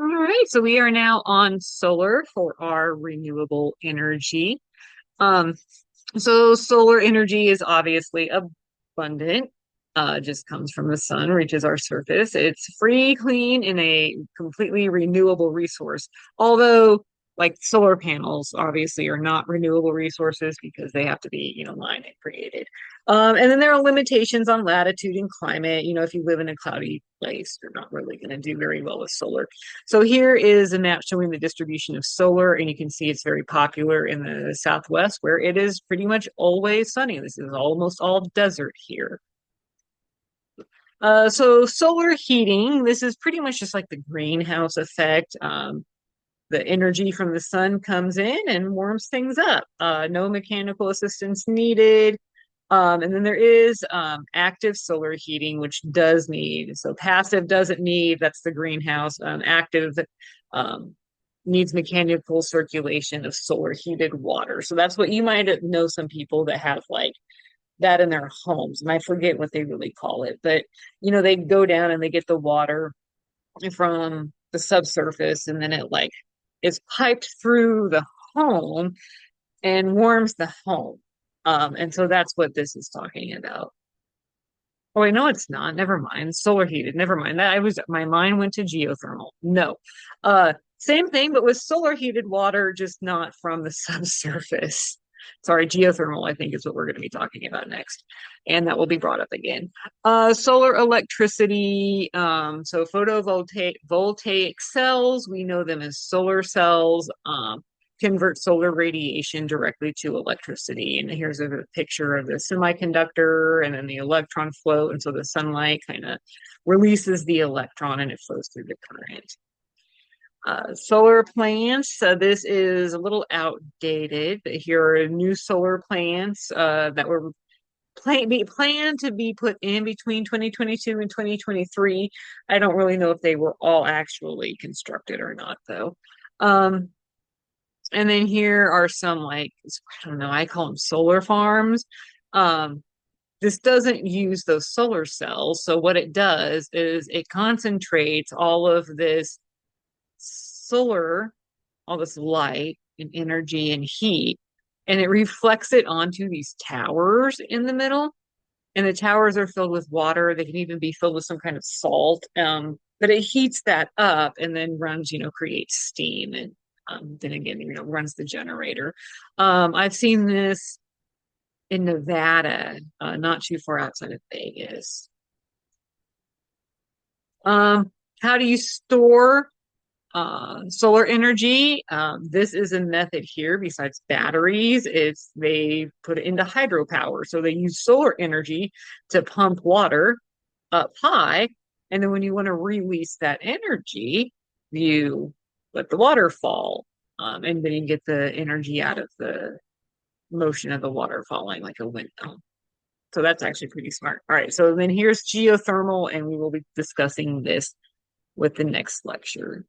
All right, so we are now on solar for our renewable energy. Um, so solar energy is obviously abundant, just comes from the sun, reaches our surface. It's free, clean, and a completely renewable resource. Although, like solar panels, obviously are not renewable resources because they have to be, mined and created. And then there are limitations on latitude and climate. If you live in a cloudy place, you're not really going to do very well with solar. So here is a map showing the distribution of solar, and you can see it's very popular in the Southwest where it is pretty much always sunny. This is almost all desert here. So solar heating, this is pretty much just like the greenhouse effect. The energy from the sun comes in and warms things up. No mechanical assistance needed. And then there is active solar heating, which does need, so passive doesn't need, that's the greenhouse. Active um, needs mechanical circulation of solar heated water. So that's what you might know some people that have like that in their homes. And I forget what they really call it, but they go down and they get the water from the subsurface and then it like is piped through the home and warms the home. And so that's what this is talking about. Oh, I know it's not. Never mind. Solar heated. Never mind. That I was my mind went to geothermal. No. Same thing, but with solar heated water, just not from the subsurface. Sorry, geothermal, I think is what we're going to be talking about next. And that will be brought up again. Solar electricity. So voltaic cells, we know them as solar cells. Convert solar radiation directly to electricity. And here's a picture of the semiconductor and then the electron flow. And so the sunlight kind of releases the electron and it flows through the current. Solar plants. This is a little outdated, but here are new solar plants that were planned to be put in between 2022 and 2023. I don't really know if they were all actually constructed or not, though. And then here are some like, I don't know, I call them solar farms. Um, this doesn't use those solar cells. So what it does is it concentrates all of this solar, all this light and energy and heat, and it reflects it onto these towers in the middle. And the towers are filled with water. They can even be filled with some kind of salt. But it heats that up and then runs, creates steam and then again, runs the generator. I've seen this in Nevada, not too far outside of Vegas. How do you store solar energy? This is a method here besides batteries. It's they put it into hydropower. So they use solar energy to pump water up high. And then when you want to release that energy, you let the water fall. And then you get the energy out of the motion of the water falling like a windmill. So that's actually pretty smart. All right. So then here's geothermal, and we will be discussing this with the next lecture.